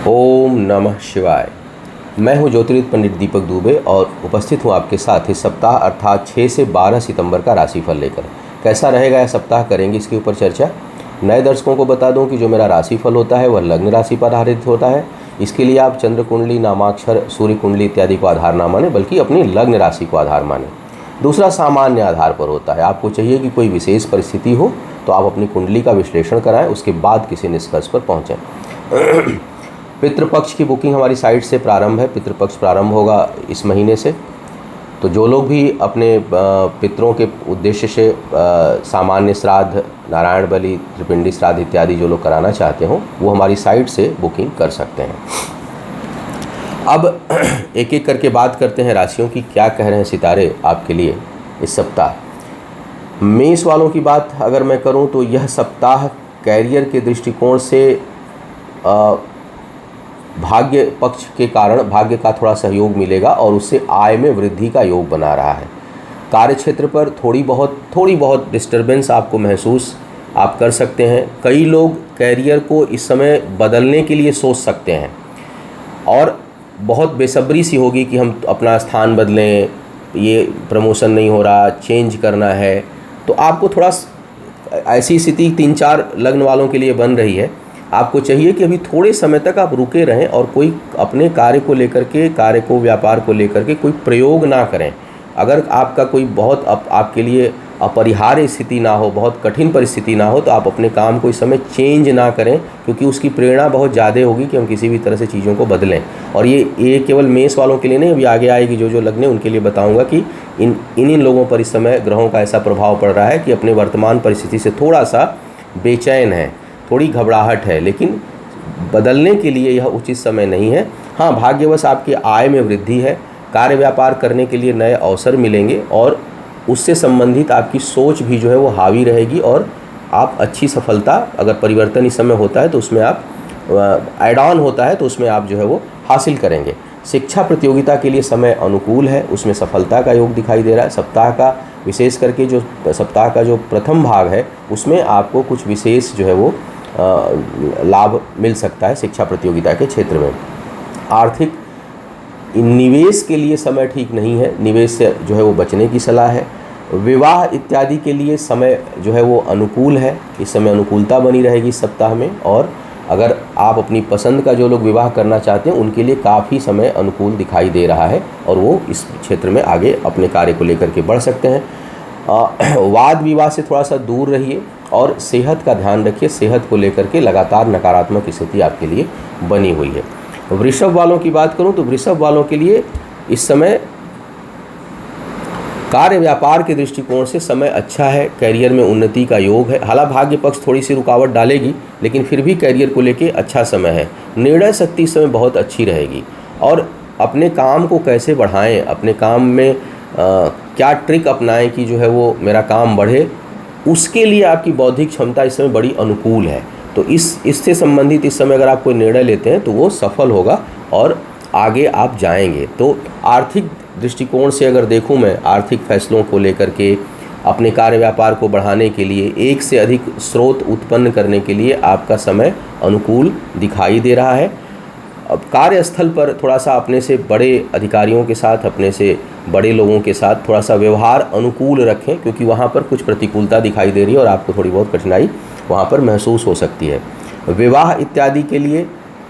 ओम नमः शिवाय। मैं हूं ज्योतिर्विद पंडित दीपक दुबे और उपस्थित हूं आपके साथ इस सप्ताह अर्थात 6 से 12 सितंबर का राशिफल लेकर। कैसा रहेगा यह सप्ताह, करेंगे इसके ऊपर चर्चा। नए दर्शकों को बता दूं कि जो मेरा राशिफल होता है वह लग्न राशि पर आधारित होता है। इसके लिए आप चंद्र कुंडली, नामाक्षर, सूर्य कुंडली इत्यादि को आधार ना माने, बल्कि अपनी लग्न राशि को आधार माने। दूसरा सामान्य आधार पर होता है। आपको चाहिए कि कोई विशेष परिस्थिति हो तो आप अपनी कुंडली का विश्लेषण कराएं, उसके बाद किसी निष्कर्ष पर पहुँचें। पितृपक्ष की बुकिंग हमारी साइट से प्रारंभ है। पितृपक्ष प्रारंभ होगा इस महीने से। तो जो लोग भी अपने पितरों के उद्देश्य से सामान्य श्राद्ध, नारायण बलि, त्रिपिंडी श्राद्ध इत्यादि जो लोग कराना चाहते हो वो हमारी साइट से बुकिंग कर सकते हैं। अब एक एक करके बात करते हैं राशियों की, क्या कह रहे हैं सितारे आपके लिए इस सप्ताह। मेष वालों की बात अगर मैं करूं तो यह सप्ताह कैरियर के दृष्टिकोण से भाग्य पक्ष के कारण भाग्य का थोड़ा सहयोग मिलेगा और उससे आय में वृद्धि का योग बना रहा है। कार्य क्षेत्र पर थोड़ी बहुत डिस्टर्बेंस आपको महसूस आप कर सकते हैं। कई लोग कैरियर को इस समय बदलने के लिए सोच सकते हैं और बहुत बेसब्री सी होगी कि हम अपना स्थान बदलें, ये प्रमोशन नहीं हो रहा, चेंज करना है। तो आपको थोड़ा ऐसी स्थिति 3-4 लग्न वालों के लिए बन रही है। आपको चाहिए कि अभी थोड़े समय तक आप रुके रहें और कोई अपने कार्य को लेकर के, कार्य को, व्यापार को लेकर के कोई प्रयोग ना करें। अगर आपका कोई बहुत आपके लिए अपरिहार्य स्थिति ना हो, बहुत कठिन परिस्थिति ना हो, तो आप अपने काम को इस समय चेंज ना करें, क्योंकि उसकी प्रेरणा बहुत ज़्यादा होगी कि हम किसी भी तरह से चीज़ों को बदलें। और ये केवल मेष वालों के लिए नहीं, अभी आगे आएगी जो लग्न उनके लिए बताऊँगा कि इन लोगों पर इस समय ग्रहों का ऐसा प्रभाव पड़ रहा है कि अपने वर्तमान परिस्थिति से थोड़ा सा बेचैन है, थोड़ी घबराहट है, लेकिन बदलने के लिए यह उचित समय नहीं है। हाँ, भाग्यवश आपकी आय में वृद्धि है, कार्य व्यापार करने के लिए नए अवसर मिलेंगे और उससे संबंधित आपकी सोच भी जो है वो हावी रहेगी और आप अच्छी सफलता, अगर परिवर्तन इस समय होता है तो उसमें आप ऐड ऑन होता है तो उसमें आप जो है वो हासिल करेंगे। शिक्षा प्रतियोगिता के लिए समय अनुकूल है, उसमें सफलता का योग दिखाई दे रहा है। सप्ताह का विशेष करके जो सप्ताह का जो प्रथम भाग है उसमें आपको कुछ विशेष जो है वो लाभ मिल सकता है शिक्षा प्रतियोगिता के क्षेत्र में। आर्थिक निवेश के लिए समय ठीक नहीं है, निवेश से जो है वो बचने की सलाह है। विवाह इत्यादि के लिए समय जो है वो अनुकूल है, इस समय अनुकूलता बनी रहेगी इस सप्ताह में। और अगर आप अपनी पसंद का जो लोग विवाह करना चाहते हैं उनके लिए काफ़ी समय अनुकूल दिखाई दे रहा है और वो इस क्षेत्र में आगे अपने कार्य को लेकर के बढ़ सकते हैं। वाद विवाद से थोड़ा सा दूर रहिए और सेहत का ध्यान रखिए। सेहत को लेकर के लगातार नकारात्मक स्थिति आपके लिए बनी हुई है। वृषभ वालों की बात करूं तो वृषभ वालों के लिए इस समय कार्य व्यापार के दृष्टिकोण से समय अच्छा है, कैरियर में उन्नति का योग है। हालांकि भाग्य पक्ष थोड़ी सी रुकावट डालेगी, लेकिन फिर भी कैरियर को लेके अच्छा समय है। निर्णय शक्ति इस समय बहुत अच्छी रहेगी और अपने काम को कैसे बढ़ाएं, अपने काम में क्या ट्रिक अपनाएं कि जो है वो मेरा काम बढ़े, उसके लिए आपकी बौद्धिक क्षमता इस समय बड़ी अनुकूल है। तो इससे संबंधित इस समय अगर आप कोई निर्णय लेते हैं तो वो सफल होगा और आगे आप जाएंगे। तो आर्थिक दृष्टिकोण से अगर देखूं मैं, आर्थिक फैसलों को लेकर के, अपने कार्य व्यापार को बढ़ाने के लिए, एक से अधिक स्रोत उत्पन्न करने के लिए आपका समय अनुकूल दिखाई दे रहा है। अब कार्यस्थल पर थोड़ा सा अपने से बड़े अधिकारियों के साथ, अपने से बड़े लोगों के साथ थोड़ा सा व्यवहार अनुकूल रखें, क्योंकि वहाँ पर कुछ प्रतिकूलता दिखाई दे रही है और आपको थोड़ी बहुत कठिनाई वहाँ पर महसूस हो सकती है। विवाह इत्यादि के लिए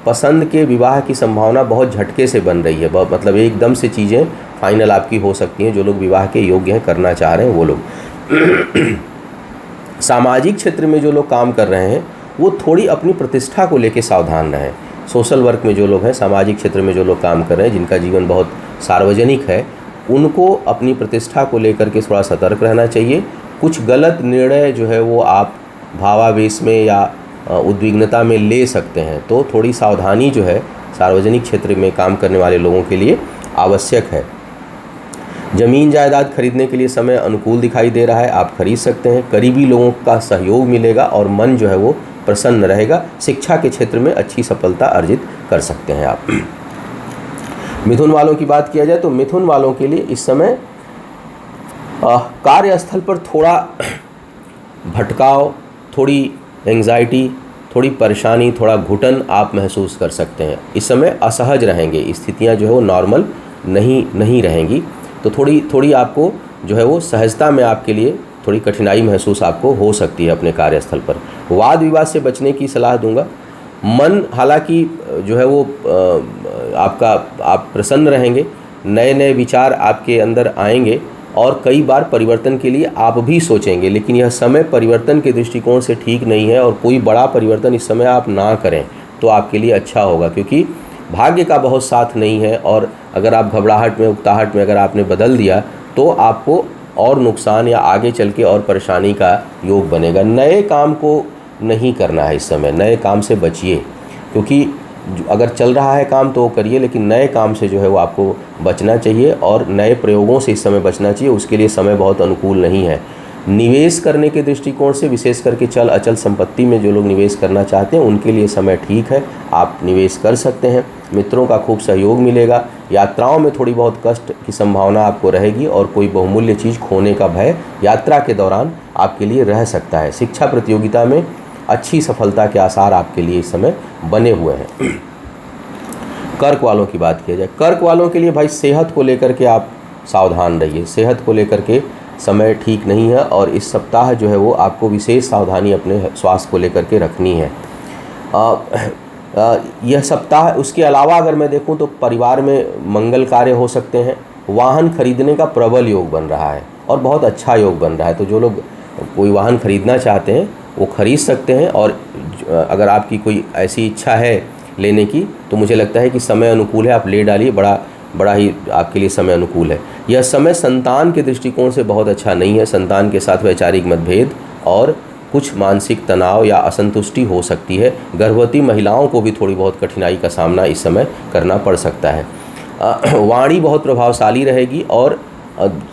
पसंद के विवाह की संभावना बहुत झटके से बन रही है, मतलब एकदम से चीज़ें फाइनल आपकी हो सकती हैं। जो लोग विवाह के योग्य हैं, करना चाह रहे हैं वो लोग। सामाजिक क्षेत्र में जो लोग काम कर रहे हैं वो थोड़ी अपनी प्रतिष्ठा को लेकर सावधान रहें। सोशल वर्क में जो लोग हैं, सामाजिक क्षेत्र में जो लोग काम कर रहे हैं, जिनका जीवन बहुत सार्वजनिक है, उनको अपनी प्रतिष्ठा को लेकर के थोड़ा सतर्क रहना चाहिए। कुछ गलत निर्णय जो है वो आप भावावेश में या उद्विग्नता में ले सकते हैं, तो थोड़ी सावधानी जो है सार्वजनिक क्षेत्र में काम करने वाले लोगों के लिए आवश्यक है। ज़मीन जायदाद खरीदने के लिए समय अनुकूल दिखाई दे रहा है, आप खरीद सकते हैं। करीबी लोगों का सहयोग मिलेगा और मन जो है वो प्रसन्न रहेगा। शिक्षा के क्षेत्र में अच्छी सफलता अर्जित कर सकते हैं आप। मिथुन वालों की बात किया जाए तो मिथुन वालों के लिए इस समय कार्यस्थल पर थोड़ा भटकाव, थोड़ी एंग्जाइटी, थोड़ी परेशानी, थोड़ा घुटन आप महसूस कर सकते हैं। इस समय असहज रहेंगे, स्थितियाँ जो है वो नॉर्मल नहीं रहेंगी। तो थोड़ी आपको जो है वो सहजता में आपके लिए थोड़ी कठिनाई महसूस आपको हो सकती है अपने कार्यस्थल पर। वाद विवाद से बचने की सलाह दूंगा। मन हालांकि जो है वो आप प्रसन्न रहेंगे, नए विचार आपके अंदर आएंगे और कई बार परिवर्तन के लिए आप भी सोचेंगे, लेकिन यह समय परिवर्तन के दृष्टिकोण से ठीक नहीं है और कोई बड़ा परिवर्तन इस समय आप ना करें तो आपके लिए अच्छा होगा, क्योंकि भाग्य का बहुत साथ नहीं है। और अगर आप घबराहट में, उकताहट में अगर आपने बदल दिया तो आपको और नुकसान या आगे चल के और परेशानी का योग बनेगा। नए काम को नहीं करना है इस समय, नए काम से बचिए, क्योंकि अगर चल रहा है काम तो वो करिए, लेकिन नए काम से जो है वो आपको बचना चाहिए और नए प्रयोगों से इस समय बचना चाहिए। उसके लिए समय बहुत अनुकूल नहीं है। निवेश करने के दृष्टिकोण से विशेष करके चल अचल संपत्ति में जो लोग निवेश करना चाहते हैं उनके लिए समय ठीक है, आप निवेश कर सकते हैं। मित्रों का खूब सहयोग मिलेगा। यात्राओं में थोड़ी बहुत कष्ट की संभावना आपको रहेगी और कोई बहुमूल्य चीज़ खोने का भय यात्रा के दौरान आपके लिए रह सकता है। शिक्षा प्रतियोगिता में अच्छी सफलता के आसार आपके लिए इस समय बने हुए हैं। कर्क वालों की बात किया जाए, कर्क वालों के लिए भाई सेहत को लेकर के आप सावधान रहिए। सेहत को लेकर के समय ठीक नहीं है और इस सप्ताह जो है वो आपको विशेष सावधानी अपने स्वास्थ्य को लेकर के रखनी है। यह सप्ताह, उसके अलावा अगर मैं देखूं तो परिवार में मंगल कार्य हो सकते हैं। वाहन खरीदने का प्रबल योग बन रहा है और बहुत अच्छा योग बन रहा है। तो जो लोग कोई वाहन खरीदना चाहते हैं वो खरीद सकते हैं और अगर आपकी कोई ऐसी इच्छा है लेने की तो मुझे लगता है कि समय अनुकूल है, आप ले डालिए। बड़ा ही आपके लिए समय अनुकूल है। यह समय संतान के दृष्टिकोण से बहुत अच्छा नहीं है। संतान के साथ वैचारिक मतभेद और कुछ मानसिक तनाव या असंतुष्टि हो सकती है। गर्भवती महिलाओं को भी थोड़ी बहुत कठिनाई का सामना इस समय करना पड़ सकता है। वाणी बहुत प्रभावशाली रहेगी और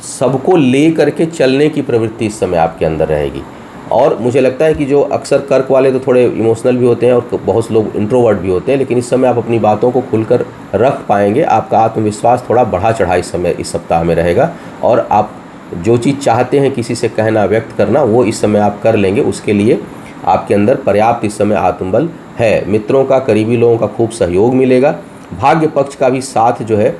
सबको ले करके चलने की प्रवृत्ति इस समय आपके अंदर रहेगी। और मुझे लगता है कि जो अक्सर कर्क वाले तो थोड़े इमोशनल भी होते हैं और बहुत लोग इंट्रोवर्ट भी होते हैं, लेकिन इस समय आप अपनी बातों को खुलकर रख पाएंगे। आपका आत्मविश्वास थोड़ा बढ़ा चढ़ा इस समय, इस सप्ताह में रहेगा और आप जो चीज़ चाहते हैं किसी से कहना, व्यक्त करना, वो इस समय आप कर लेंगे। उसके लिए आपके अंदर पर्याप्त इस समय आत्मबल है। मित्रों का, करीबी लोगों का खूब सहयोग मिलेगा। भाग्य पक्ष का भी साथ जो है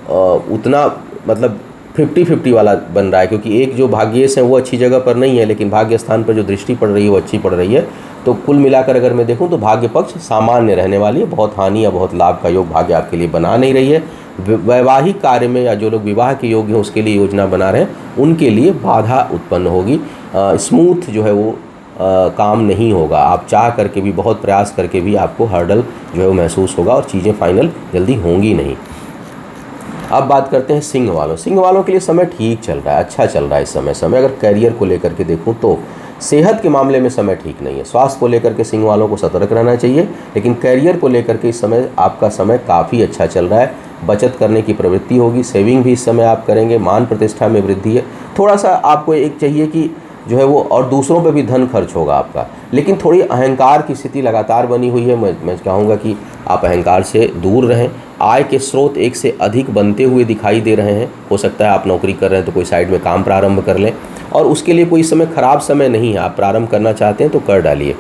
उतना मतलब 50-50 वाला बन रहा है, क्योंकि एक जो भाग्येश है वो अच्छी जगह पर नहीं है, लेकिन भाग्य स्थान पर जो दृष्टि पड़ रही है वो अच्छी पड़ रही है। तो कुल मिलाकर अगर मैं देखूं तो भाग्य पक्ष सामान्य रहने वाली है। बहुत हानि या बहुत लाभ का योग भाग्य आपके लिए बना नहीं रही है। वैवाहिक कार्य में या जो लोग विवाह के योग्य हैं उसके लिए योजना बना रहे हैं उनके लिए बाधा उत्पन्न होगी। स्मूथ जो है वो काम नहीं होगा। आप चाह करके भी, बहुत प्रयास करके भी आपको हर्डल जो है वो महसूस होगा और चीज़ें फाइनल जल्दी होंगी नहीं। अब बात करते हैं सिंह वालों। सिंह वालों के लिए समय ठीक चल रहा है, अच्छा चल रहा है इस समय। अगर करियर को लेकर के देखूं तो सेहत के मामले में समय ठीक नहीं है। स्वास्थ्य को लेकर के सिंह वालों को सतर्क रहना चाहिए, लेकिन करियर को लेकर के इस समय आपका समय काफ़ी अच्छा चल रहा है। बचत करने की प्रवृत्ति होगी, सेविंग भी इस समय आप करेंगे। मान प्रतिष्ठा में वृद्धि है। थोड़ा सा आपको एक चाहिए कि जो है वो, और दूसरों पे भी धन खर्च होगा आपका, लेकिन थोड़ी अहंकार की स्थिति लगातार बनी हुई है। मैं कहूँगा कि आप अहंकार से दूर रहें। आय के स्रोत एक से अधिक बनते हुए दिखाई दे रहे हैं। हो सकता है आप नौकरी कर रहे हैं तो कोई साइड में काम प्रारंभ कर लें, और उसके लिए कोई समय खराब समय नहीं है। आप प्रारंभ करना चाहते हैं तो कर डालिए।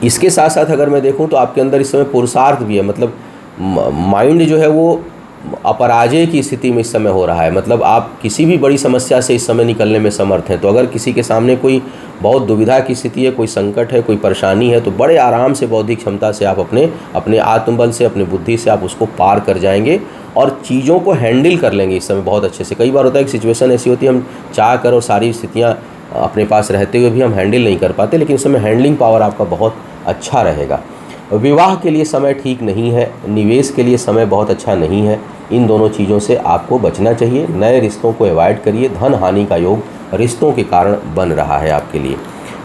इसके साथ साथ अगर मैं देखूं तो आपके अंदर इस समय पुरुषार्थ भी है। मतलब माइंड जो है वो अपराजय की स्थिति में इस समय हो रहा है। मतलब आप किसी भी बड़ी समस्या से इस समय निकलने में समर्थ हैं। तो अगर किसी के सामने कोई बहुत दुविधा की स्थिति है, कोई संकट है, कोई परेशानी है, तो बड़े आराम से, बौद्धिक क्षमता से आप अपने आत्मबल से, अपने बुद्धि से आप उसको पार कर जाएंगे और चीज़ों को हैंडल कर लेंगे इस समय बहुत अच्छे से। कई बार होता है कि सिचुएशन ऐसी होती है हम चाह कर और सारी स्थितियाँ अपने पास रहते हुए भी हम हैंडल नहीं कर पाते, लेकिन इस समय हैंडलिंग पावर आपका बहुत अच्छा रहेगा। विवाह के लिए समय ठीक नहीं है। निवेश के लिए समय बहुत अच्छा नहीं है। इन दोनों चीज़ों से आपको बचना चाहिए। नए रिश्तों को अवॉइड करिए। धन हानि का योग रिश्तों के कारण बन रहा है आपके लिए।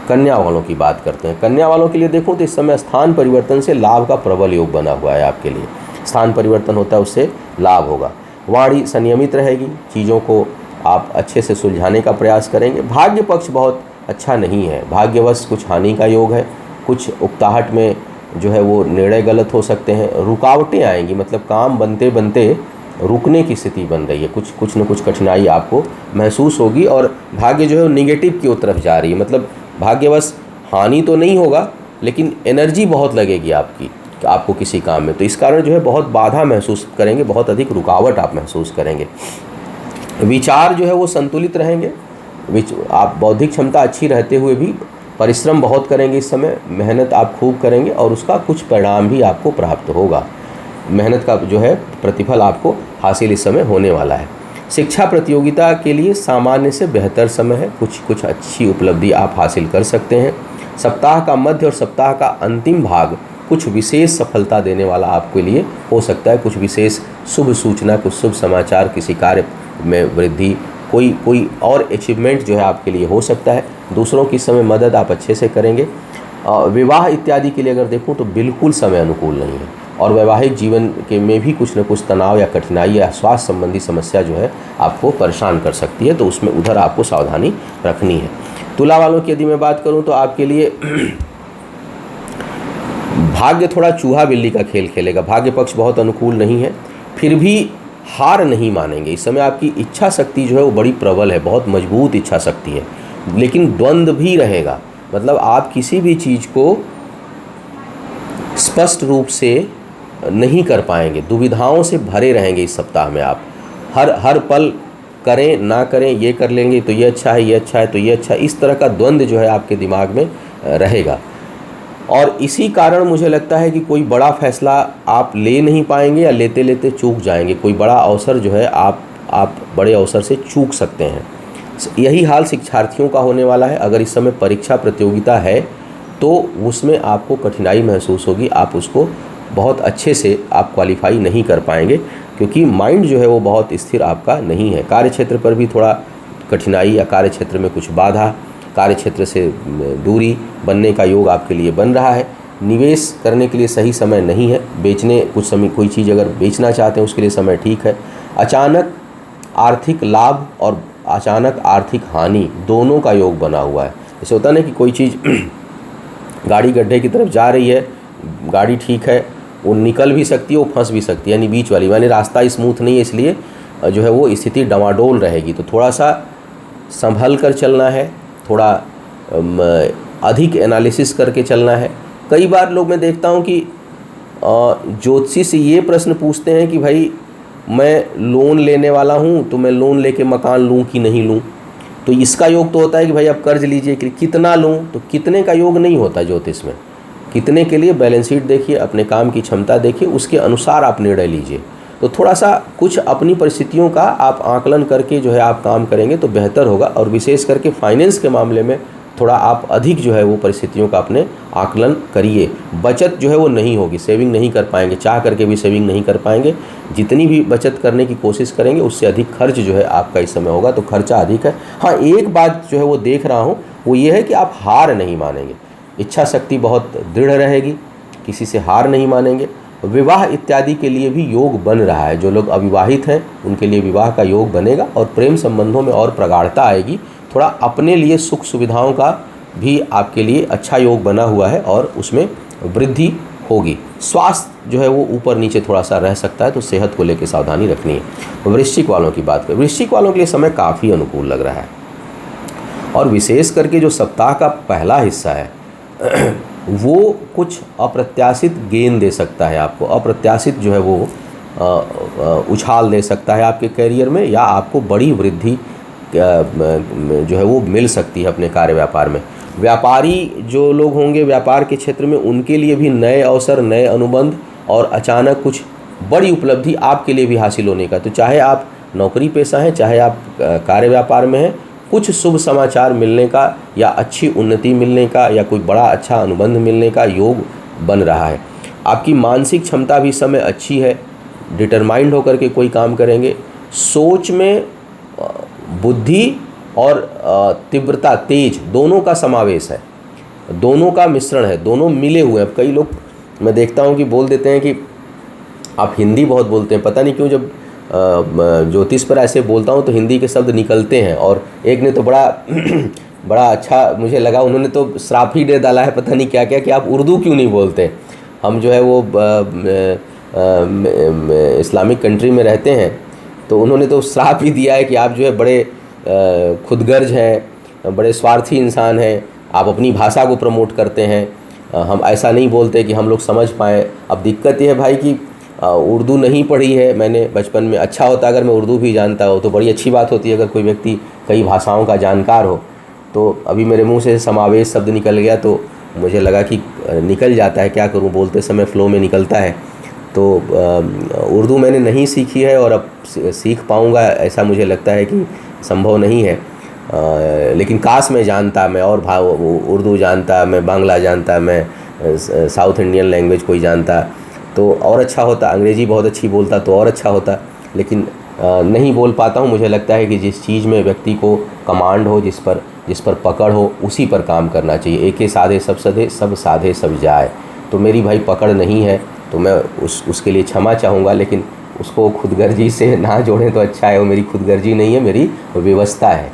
कन्या वालों की बात करते हैं। कन्या वालों के लिए देखो तो इस समय स्थान परिवर्तन से लाभ का प्रबल योग बना हुआ है आपके लिए। स्थान परिवर्तन होता है, उससे लाभ होगा। वाणी संयमित रहेगी। चीज़ों को आप अच्छे से सुलझाने का प्रयास करेंगे। भाग्य पक्ष बहुत अच्छा नहीं है। भाग्यवश कुछ हानि का योग है। कुछ उकताहट में जो है वो निर्णय गलत हो सकते हैं। रुकावटें आएंगी, मतलब काम बनते बनते रुकने की स्थिति बन रही है। कुछ न कुछ कठिनाई आपको महसूस होगी और भाग्य जो है वो निगेटिव की तरफ जा रही है। मतलब भाग्यवश हानि तो नहीं होगा, लेकिन एनर्जी बहुत लगेगी आपको किसी काम में, तो इस कारण जो है बहुत बाधा महसूस करेंगे, बहुत अधिक रुकावट आप महसूस करेंगे। विचार जो है वो संतुलित रहेंगे। आप बौद्धिक क्षमता अच्छी रहते हुए भी परिश्रम बहुत करेंगे, इस समय मेहनत आप खूब करेंगे और उसका कुछ परिणाम भी आपको प्राप्त होगा। मेहनत का जो है प्रतिफल आपको हासिल इस समय होने वाला है। शिक्षा प्रतियोगिता के लिए सामान्य से बेहतर समय है, कुछ अच्छी उपलब्धि आप हासिल कर सकते हैं। सप्ताह का मध्य और सप्ताह का अंतिम भाग कुछ विशेष सफलता देने वाला आपके लिए हो सकता है। कुछ विशेष शुभ सूचना, कुछ शुभ समाचार, किसी कार्य में वृद्धि, कोई और अचीवमेंट जो है आपके लिए हो सकता है। दूसरों की समय मदद आप अच्छे से करेंगे। विवाह इत्यादि के लिए अगर देखूं तो बिल्कुल समय अनुकूल नहीं है, और वैवाहिक जीवन के में भी कुछ न कुछ तनाव या कठिनाई या स्वास्थ्य संबंधी समस्या जो है आपको परेशान कर सकती है, तो उसमें उधर आपको सावधानी रखनी है। तुला वालों की यदि मैं बात करूं तो आपके लिए भाग्य थोड़ा चूहा बिल्ली का खेल खेलेगा। भाग्य पक्ष बहुत अनुकूल नहीं है, फिर भी हार नहीं मानेंगे। इस समय आपकी इच्छा शक्ति जो है वो बड़ी प्रबल है, बहुत मजबूत इच्छा शक्ति है, लेकिन द्वंद्व भी रहेगा। मतलब आप किसी भी चीज़ को स्पष्ट रूप से नहीं कर पाएंगे, दुविधाओं से भरे रहेंगे इस सप्ताह में। आप हर पल करें ना करें, ये कर लेंगे तो ये अच्छा है, ये अच्छा है तो ये अच्छा है, इस तरह का द्वंद्व जो है आपके दिमाग में रहेगा। और इसी कारण मुझे लगता है कि कोई बड़ा फैसला आप ले नहीं पाएंगे या लेते लेते चूक जाएंगे। कोई बड़ा अवसर जो है आप बड़े अवसर से चूक सकते हैं। यही हाल शिक्षार्थियों का होने वाला है। अगर इस समय परीक्षा प्रतियोगिता है तो उसमें आपको कठिनाई महसूस होगी, आप उसको बहुत अच्छे से आप क्वालिफाई नहीं कर पाएंगे, क्योंकि माइंड जो है वो बहुत स्थिर आपका नहीं है। कार्यक्षेत्र पर भी थोड़ा कठिनाई या कार्यक्षेत्र में कुछ बाधा, कार्यक्षेत्र से दूरी बनने का योग आपके लिए बन रहा है। निवेश करने के लिए सही समय नहीं है। बेचने कुछ समय कोई चीज़ अगर बेचना चाहते हैं उसके लिए समय ठीक है। अचानक आर्थिक लाभ और अचानक आर्थिक हानि दोनों का योग बना हुआ है। जैसे होता है ना कि कोई चीज़ गाड़ी गड्ढे की तरफ जा रही है, गाड़ी ठीक है, वो निकल भी सकती है, वो फंस भी सकती है, यानी बीच वाली, यानी रास्ता स्मूथ नहीं है, इसलिए जो है वो स्थिति डमाडोल रहेगी। तो थोड़ा सा संभल कर चलना है, थोड़ा अधिक एनालिसिस करके चलना है। कई बार लोग मैं देखता हूँ कि ज्योतिषी से ये प्रश्न पूछते हैं कि भाई मैं लोन लेने वाला हूँ, तो मैं लोन लेके मकान लूँ कि नहीं लूँ। तो इसका योग तो होता है कि भाई आप कर्ज लीजिए, कि कितना लूँ, तो कितने का योग नहीं होता ज्योतिष में। कितने के लिए बैलेंस शीट देखिए, अपने काम की क्षमता देखिए, उसके अनुसार आप निर्णय लीजिए। तो थोड़ा सा कुछ अपनी परिस्थितियों का आप आकलन करके जो है आप काम करेंगे तो बेहतर होगा। और विशेष करके फाइनेंस के मामले में थोड़ा आप अधिक जो है वो परिस्थितियों का अपने आकलन करिए। बचत जो है वो नहीं होगी, सेविंग नहीं कर पाएंगे, चाह करके भी सेविंग नहीं कर पाएंगे। जितनी भी बचत करने की कोशिश करेंगे उससे अधिक खर्च जो है आपका इस समय होगा, तो खर्चा अधिक है। हाँ, एक बात जो है वो देख रहा हूँ वो ये है कि आप हार नहीं मानेंगे, इच्छा शक्ति बहुत दृढ़ रहेगी, किसी से हार नहीं मानेंगे। विवाह इत्यादि के लिए भी योग बन रहा है। जो लोग अविवाहित हैं उनके लिए विवाह का योग बनेगा और प्रेम संबंधों में और प्रगाढ़ता आएगी। थोड़ा अपने लिए सुख सुविधाओं का भी आपके लिए अच्छा योग बना हुआ है और उसमें वृद्धि होगी। स्वास्थ्य जो है वो ऊपर नीचे थोड़ा सा रह सकता है, तो सेहत को लेकर सावधानी रखनी है। वृश्चिक वालों की बात करें, वृश्चिक वालों के लिए समय काफ़ी अनुकूल लग रहा है, और विशेष करके जो सप्ताह का पहला हिस्सा है वो कुछ अप्रत्याशित गेन दे सकता है आपको। अप्रत्याशित जो है वो उछाल दे सकता है आपके करियर में, या आपको बड़ी वृद्धि जो है वो मिल सकती है अपने कार्य व्यापार में। व्यापारी जो लोग होंगे व्यापार के क्षेत्र में, उनके लिए भी नए अवसर, नए अनुबंध और अचानक कुछ बड़ी उपलब्धि आपके लिए भी हासिल होने का। तो चाहे आप नौकरी पेशा हैं, चाहे आप कार्य व्यापार में हैं, कुछ शुभ समाचार मिलने का या अच्छी उन्नति मिलने का या कोई बड़ा अच्छा अनुबंध मिलने का योग बन रहा है। आपकी मानसिक क्षमता भी समय अच्छी है, डिटरमाइंड होकर के कोई काम करेंगे। सोच में बुद्धि और तीव्रता, तेज, दोनों का समावेश है, दोनों का मिश्रण है, दोनों मिले हुए हैं। अब कई लोग मैं देखता हूँ कि बोल देते हैं कि आप हिंदी बहुत बोलते हैं, पता नहीं क्यों जब ज्योतिष पर ऐसे बोलता हूँ तो हिंदी के शब्द निकलते हैं। और एक ने तो बड़ा अच्छा मुझे लगा, उन्होंने तो श्राप ही दे डाला है, पता नहीं क्या क्या, कि आप उर्दू क्यों नहीं बोलते। हम जो है वो इस्लामिक कंट्री में रहते हैं, तो उन्होंने तो श्राप ही दिया है कि आप जो है बड़े खुदगर्ज हैं, बड़े स्वार्थी इंसान हैं, आप अपनी भाषा को प्रमोट करते हैं। हम ऐसा नहीं बोलते कि हम लोग समझ पाएँ। अब दिक्कत ये है भाई कि उर्दू नहीं पढ़ी है मैंने बचपन में। अच्छा होता अगर मैं उर्दू भी जानता हो तो बड़ी अच्छी बात होती है अगर कोई व्यक्ति कई भाषाओं का जानकार हो। तो अभी मेरे मुंह से समावेश शब्द निकल गया तो मुझे लगा कि निकल जाता है, क्या करूं, बोलते समय फ़्लो में निकलता है। तो उर्दू मैंने नहीं सीखी है और अब सीख पाऊंगा ऐसा मुझे लगता है कि संभव नहीं है। लेकिन काश मैं जानता, मैं और उर्दू जानता, मैं बांग्ला जानता, मैं साउथ इंडियन लैंग्वेज कोई जानता तो और अच्छा होता। अंग्रेज़ी बहुत अच्छी बोलता तो और अच्छा होता, लेकिन नहीं बोल पाता हूँ। मुझे लगता है कि जिस चीज़ में व्यक्ति को कमांड हो, जिस पर पकड़ हो, उसी पर काम करना चाहिए। एके साधे सब सधे, सब साधे सब जाए। तो मेरी भाई पकड़ नहीं है तो मैं उसके लिए क्षमा चाहूँगा, लेकिन उसको खुदगर्जी से ना जोड़ें तो अच्छा है। वो मेरी खुदगर्जी नहीं है, मेरी व्यवस्था है।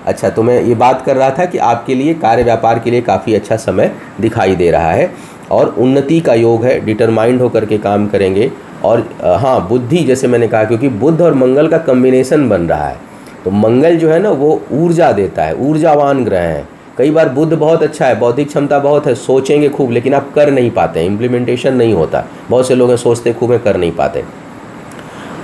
अच्छा, तो मैं ये बात कर रहा था कि आपके लिए कार्य व्यापार के लिए काफ़ी अच्छा समय दिखाई दे रहा है और उन्नति का योग है। डिटरमाइंड होकर के काम करेंगे। और हाँ, बुद्धि, जैसे मैंने कहा, क्योंकि बुध और मंगल का कम्बिनेशन बन रहा है तो मंगल जो है ना वो ऊर्जा देता है, ऊर्जावान ग्रह है। कई बार बुध बहुत अच्छा है, बौद्धिक क्षमता बहुत है, सोचेंगे खूब लेकिन आप कर नहीं पाते हैं, इम्प्लीमेंटेशन नहीं होता। बहुत से लोग हैं सोचते खूब है, कर नहीं पाते।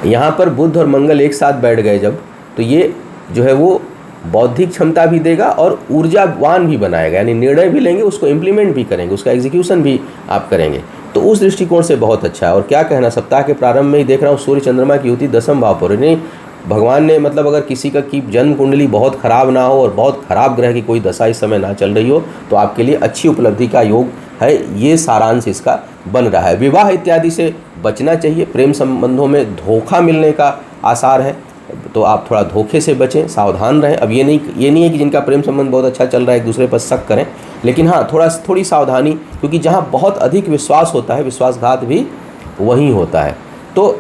यहाँ पर बुध और मंगल एक साथ बैठ गए जब, तो ये जो है वो बौद्धिक क्षमता भी देगा और ऊर्जावान भी बनाएगा। यानी निर्णय भी लेंगे, उसको इम्प्लीमेंट भी करेंगे, उसका एग्जीक्यूशन भी आप करेंगे। तो उस दृष्टिकोण से बहुत अच्छा है। और क्या कहना, सप्ताह के प्रारंभ में ही देख रहा हूँ सूर्य चंद्रमा की युति 10वें भाव पर। नहीं, भगवान ने मतलब अगर किसी का की जन्म कुंडली बहुत ख़राब ना हो और बहुत ख़राब ग्रह की कोई दशा इस समय ना चल रही हो तो आपके लिए अच्छी उपलब्धि का योग है, ये सारांश इसका बन रहा है। विवाह इत्यादि से बचना चाहिए। प्रेम संबंधों में धोखा मिलने का आसार है तो आप थोड़ा धोखे से बचें, सावधान रहें। अब ये नहीं है कि जिनका प्रेम संबंध बहुत अच्छा चल रहा है एक दूसरे पर शक करें, लेकिन हाँ थोड़ी सावधानी, क्योंकि जहाँ बहुत अधिक विश्वास होता है विश्वासघात भी वहीं होता है। तो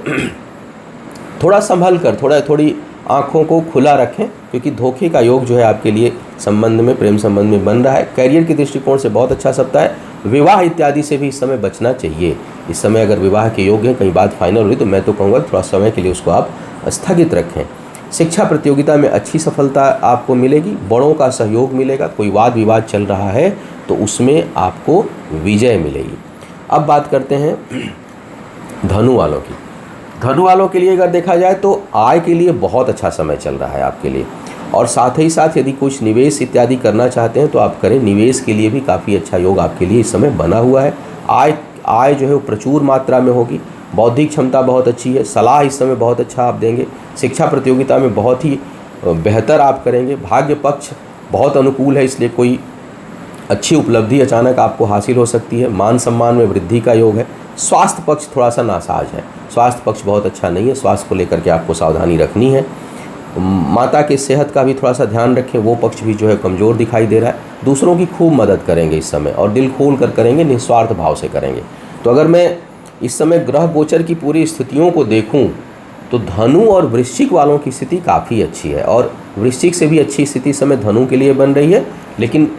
थोड़ा संभल कर, थोड़ी आँखों को खुला रखें, क्योंकि धोखे का योग जो है आपके लिए संबंध में, प्रेम संबंध में बन रहा है। करियर के दृष्टिकोण से बहुत अच्छा सप्ताह है। विवाह इत्यादि से भी इस समय बचना चाहिए। इस समय अगर विवाह के योग हैं, कहीं बात फाइनल हुई तो मैं तो कहूँगा थोड़ा समय के लिए उसको आप स्थगित रखें। शिक्षा प्रतियोगिता में अच्छी सफलता आपको मिलेगी, बड़ों का सहयोग मिलेगा। कोई वाद विवाद चल रहा है तो उसमें आपको विजय मिलेगी। अब बात करते हैं धनु वालों की। धनु वालों के लिए अगर देखा जाए तो आय के लिए बहुत अच्छा समय चल रहा है आपके लिए, और साथ ही साथ यदि कुछ निवेश इत्यादि करना चाहते हैं तो आप करें। निवेश के लिए भी काफ़ी अच्छा योग आपके लिए इस समय बना हुआ है। आय जो है वो प्रचुर मात्रा में होगी। बौद्धिक क्षमता बहुत अच्छी है। सलाह इस समय बहुत अच्छा आप देंगे। शिक्षा प्रतियोगिता में बहुत ही बेहतर आप करेंगे। भाग्य पक्ष बहुत अनुकूल है, इसलिए कोई अच्छी उपलब्धि अचानक आपको हासिल हो सकती है। मान सम्मान में वृद्धि का योग है। स्वास्थ्य पक्ष थोड़ा सा नासाज है, स्वास्थ्य पक्ष बहुत अच्छा नहीं है। स्वास्थ्य को लेकर के आपको सावधानी रखनी है। माता के सेहत का भी थोड़ा सा ध्यान रखें, वो पक्ष भी जो है कमज़ोर दिखाई दे रहा है। दूसरों की खूब मदद करेंगे इस समय और दिल खोल कर करेंगे, निस्वार्थ भाव से करेंगे। तो अगर मैं इस समय ग्रह गोचर की पूरी स्थितियों को देखूं तो धनु और वृश्चिक वालों की स्थिति काफ़ी अच्छी है, और वृश्चिक से भी अच्छी स्थिति समय धनु के लिए बन रही है। लेकिन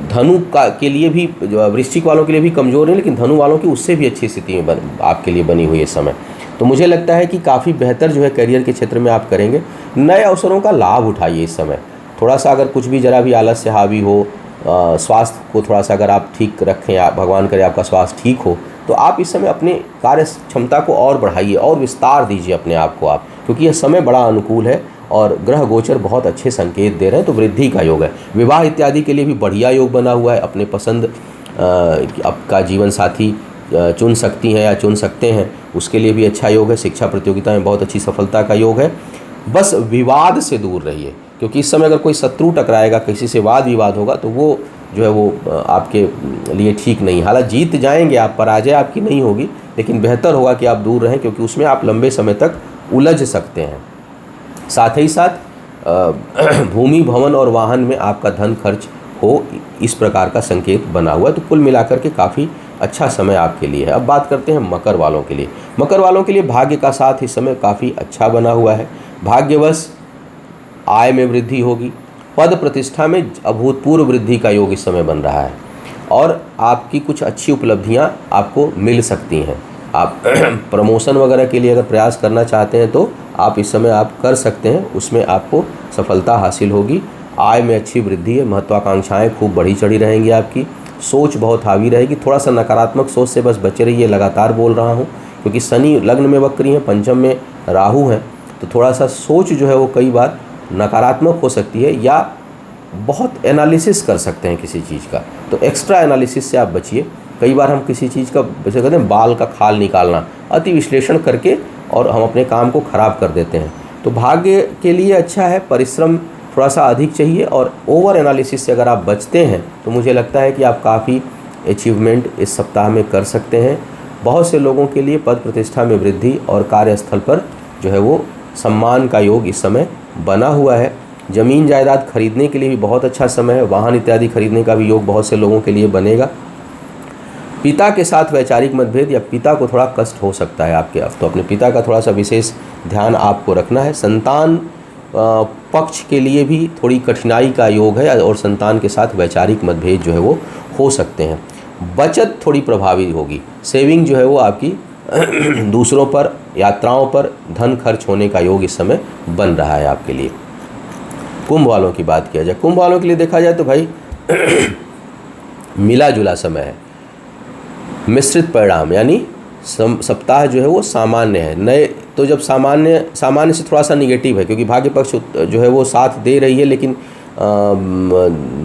धनु के लिए भी, वृश्चिक वालों के लिए भी कमज़ोर है, लेकिन धनु वालों की उससे भी अच्छी स्थिति आपके लिए बनी हुई है इस समय। तो मुझे लगता है कि काफ़ी बेहतर जो है करियर के क्षेत्र में आप करेंगे। नए अवसरों का लाभ उठाइए इस समय। थोड़ा सा अगर कुछ भी जरा भी आलस्य हावी हो, स्वास्थ्य को थोड़ा सा अगर आप ठीक रखें, आप भगवान करे आपका स्वास्थ्य ठीक हो, तो आप इस समय अपने कार्य क्षमता को और बढ़ाइए और विस्तार दीजिए अपने आप को आप, क्योंकि यह समय बड़ा अनुकूल है और ग्रह गोचर बहुत अच्छे संकेत दे रहे हैं। तो वृद्धि का योग है। विवाह इत्यादि के लिए भी बढ़िया योग बना हुआ है। अपने पसंद आपका जीवन साथी चुन सकती हैं या चुन सकते हैं, उसके लिए भी अच्छा योग है। शिक्षा प्रतियोगिता में बहुत अच्छी सफलता का योग है। बस विवाद से दूर रहिए, क्योंकि इस समय अगर कोई शत्रु टकराएगा, किसी से वाद विवाद होगा तो वो जो है वो आपके लिए ठीक नहीं। हालांकि जीत जाएंगे आप, पराजय आपकी नहीं होगी, लेकिन बेहतर होगा कि आप दूर रहें, क्योंकि उसमें आप लंबे समय तक उलझ सकते हैं। साथ ही साथ भूमि भवन और वाहन में आपका धन खर्च हो, इस प्रकार का संकेत बना हुआ है। तो कुल मिलाकर के काफ़ी अच्छा समय आपके लिए है। अब बात करते हैं मकर वालों के लिए। मकर वालों के लिए भाग्य का साथ इस समय काफ़ी अच्छा बना हुआ है। भाग्यवश आय में वृद्धि होगी। पद प्रतिष्ठा में अभूतपूर्व वृद्धि का योग इस समय बन रहा है, और आपकी कुछ अच्छी उपलब्धियां आपको मिल सकती हैं। आप प्रमोशन वगैरह के लिए अगर प्रयास करना चाहते हैं तो आप इस समय आप कर सकते हैं, उसमें आपको सफलता हासिल होगी। आय में अच्छी वृद्धि है, महत्वाकांक्षाएं खूब बढ़ी चढ़ी रहेंगी आपकी, सोच बहुत हावी रहेगी। थोड़ा सा नकारात्मक सोच से बस बचे रहिए, लगातार बोल रहा हूँ, क्योंकि शनि लग्न में वक्री हैं, पंचम में राहु हैं, तो थोड़ा सा सोच जो है वो कई बार नकारात्मक हो सकती है, या बहुत एनालिसिस कर सकते हैं किसी चीज़ का, तो एक्स्ट्रा एनालिसिस से आप बचिए। कई बार हम किसी चीज़ का, जैसे कहते हैं बाल का खाल निकालना, अति विश्लेषण करके और हम अपने काम को ख़राब कर देते हैं। तो भाग्य के लिए अच्छा है, परिश्रम थोड़ा सा अधिक चाहिए, और ओवर एनालिसिस से अगर आप बचते हैं तो मुझे लगता है कि आप काफ़ी अचीवमेंट इस सप्ताह में कर सकते हैं। बहुत से लोगों के लिए पद प्रतिष्ठा में वृद्धि और कार्यस्थल पर जो है वो सम्मान का योग इस समय बना हुआ है। ज़मीन जायदाद खरीदने के लिए भी बहुत अच्छा समय है, वाहन इत्यादि खरीदने का भी योग बहुत से लोगों के लिए बनेगा। पिता के साथ वैचारिक मतभेद या पिता को थोड़ा कष्ट हो सकता है आपके, अब तो अपने पिता का थोड़ा सा विशेष ध्यान आपको रखना है। संतान पक्ष के लिए भी थोड़ी कठिनाई का योग है, और संतान के साथ वैचारिक मतभेद जो है वो हो सकते हैं। बचत थोड़ी प्रभावी होगी, सेविंग जो है वो आपकी दूसरों पर, यात्राओं पर धन खर्च होने का योग इस समय बन रहा है आपके लिए। कुंभ वालों की बात किया जाए, कुंभ वालों के लिए देखा जाए तो भाई मिला जुला समय है, मिश्रित परिणाम, यानी सप्ताह जो है वो सामान्य है। नए तो जब सामान्य से थोड़ा सा निगेटिव है, क्योंकि भाग्य पक्ष जो है वो साथ दे रही है, लेकिन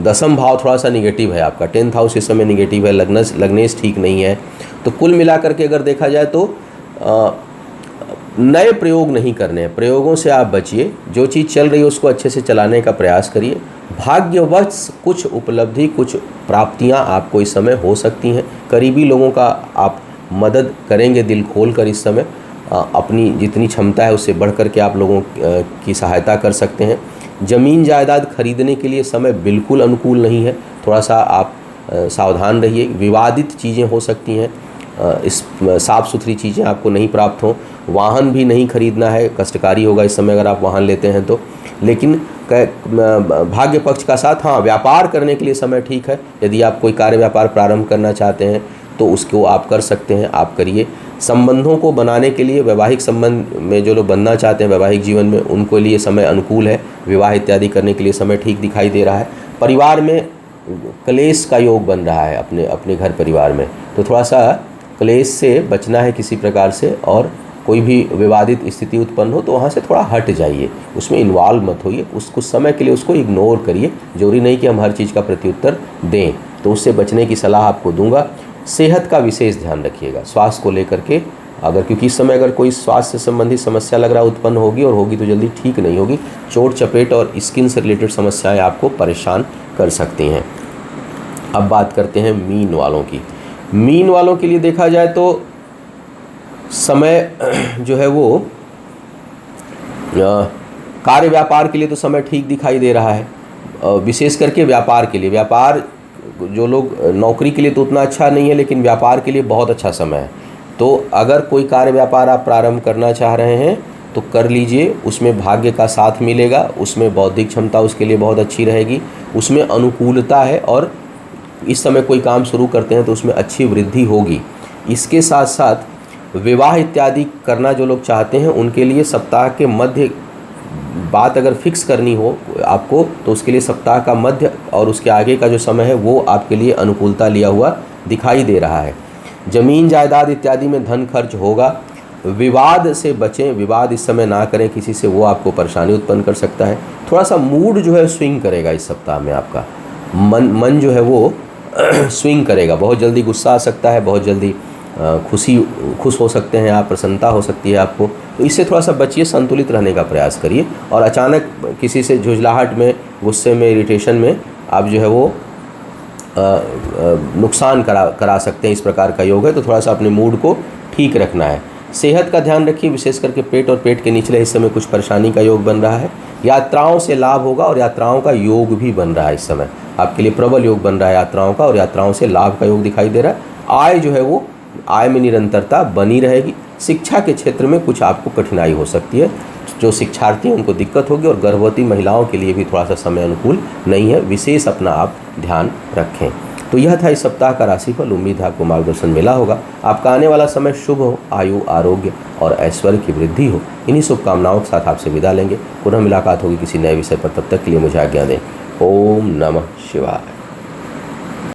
दसम भाव थोड़ा सा निगेटिव है आपका, 10th हाउस इस समय निगेटिव है, लग्नेश ठीक नहीं है। तो कुल मिलाकर के अगर देखा जाए तो नए प्रयोग नहीं करने हैं, प्रयोगों से आप बचिए, जो चीज़ चल रही है उसको अच्छे से चलाने का प्रयास करिए। भाग्यवश कुछ उपलब्धि, कुछ प्राप्तियां आपको इस समय हो सकती हैं। करीबी लोगों का आप मदद करेंगे दिल खोल कर इस समय, अपनी जितनी क्षमता है उससे बढ़ कर के आप लोगों की सहायता कर सकते हैं। ज़मीन जायदाद खरीदने के लिए समय बिल्कुल अनुकूल नहीं है, थोड़ा सा आप सावधान रहिए। विवादित चीज़ें हो सकती हैं, इस साफ़ सुथरी चीज़ें आपको नहीं प्राप्त हों। वाहन भी नहीं खरीदना है, कष्टकारी होगा इस समय अगर आप वाहन लेते हैं तो। लेकिन भाग्य पक्ष का साथ, हाँ, व्यापार करने के लिए समय ठीक है। यदि आप कोई कार्य व्यापार प्रारंभ करना चाहते हैं तो उसको आप कर सकते हैं, आप करिए। संबंधों को बनाने के लिए, वैवाहिक संबंध में जो लोग बनना चाहते हैं वैवाहिक जीवन में, उनको लिए समय अनुकूल है। विवाह इत्यादि करने के लिए समय ठीक दिखाई दे रहा है। परिवार में क्लेश का योग बन रहा है अपने घर परिवार में, तो थोड़ा सा क्लेश से बचना है किसी प्रकार से, और कोई भी विवादित स्थिति उत्पन्न हो तो वहाँ से थोड़ा हट जाइए, उसमें इन्वॉल्व मत होइए, कुछ समय के लिए उसको इग्नोर करिए। जरूरी नहीं कि हम हर चीज़ का प्रत्युत्तर दें, तो उससे बचने की सलाह आपको दूंगा। सेहत का विशेष ध्यान रखिएगा, स्वास्थ्य को लेकर के, अगर क्योंकि इस समय अगर कोई स्वास्थ्य से संबंधित समस्या लग रहा है उत्पन्न होगी, और होगी तो जल्दी ठीक नहीं होगी। चोट चपेट और स्किन से रिलेटेड समस्याएं आपको परेशान कर सकती हैं। अब बात करते हैं मीन वालों की। मीन वालों के लिए देखा जाए तो समय जो है वो कार्य व्यापार के लिए तो समय ठीक दिखाई दे रहा है, विशेष करके व्यापार के लिए। व्यापार जो लोग, नौकरी के लिए तो उतना अच्छा नहीं है, लेकिन व्यापार के लिए बहुत अच्छा समय है। तो अगर कोई कार्य व्यापार आप प्रारंभ करना चाह रहे हैं तो कर लीजिए, उसमें भाग्य का साथ मिलेगा, उसमें बौद्धिक क्षमता उसके लिए बहुत अच्छी रहेगी, उसमें अनुकूलता है, और इस समय कोई काम शुरू करते हैं तो उसमें अच्छी वृद्धि होगी। इसके साथ साथ विवाह इत्यादि करना जो लोग चाहते हैं उनके लिए सप्ताह के मध्य बात अगर फिक्स करनी हो आपको, तो उसके लिए सप्ताह का मध्य और उसके आगे का जो समय है वो आपके लिए अनुकूलता लिया हुआ दिखाई दे रहा है। ज़मीन जायदाद इत्यादि में धन खर्च होगा। विवाद से बचें, विवाद इस समय ना करें किसी से, वो आपको परेशानी उत्पन्न कर सकता है। थोड़ा सा मूड जो है स्विंग करेगा इस सप्ताह में, आपका मन जो है वो स्विंग करेगा, बहुत जल्दी गुस्सा आ सकता है, बहुत जल्दी खुश हो सकते हैं आप, प्रसन्नता हो सकती है आपको। तो इससे थोड़ा सा बचिए, संतुलित रहने का प्रयास करिए, और अचानक किसी से झुंझलाहट में, गुस्से में, इरिटेशन में आप जो है वो नुकसान करा सकते हैं। इस प्रकार का योग है, तो थोड़ा सा अपने मूड को ठीक रखना है। सेहत का ध्यान रखिए, विशेष करके पेट और पेट के निचले हिस्से में कुछ परेशानी का योग बन रहा है। यात्राओं से लाभ होगा, और यात्राओं का योग भी बन रहा है इस समय आपके लिए, प्रबल योग बन रहा है यात्राओं का, और यात्राओं से लाभ का योग दिखाई दे रहा है। आय जो है वो, आय में निरंतरता बनी रहेगी। शिक्षा के क्षेत्र में कुछ आपको कठिनाई हो सकती है, जो शिक्षार्थी हैं उनको दिक्कत होगी, और गर्भवती महिलाओं के लिए भी थोड़ा सा समय अनुकूल नहीं है, विशेष अपना आप ध्यान रखें। तो यह था इस सप्ताह का राशिफल। उम्मीद है आपको मार्गदर्शन मिला होगा। आपका आने वाला समय शुभ हो, आयु, आरोग्य और ऐश्वर्य की वृद्धि हो। इन्हीं शुभकामनाओं के साथ आपसे विदा लेंगे। पुनः मुलाकात होगी किसी नए विषय पर, तब तक के लिए मुझे आज्ञा दें। ओम नमः शिवाय।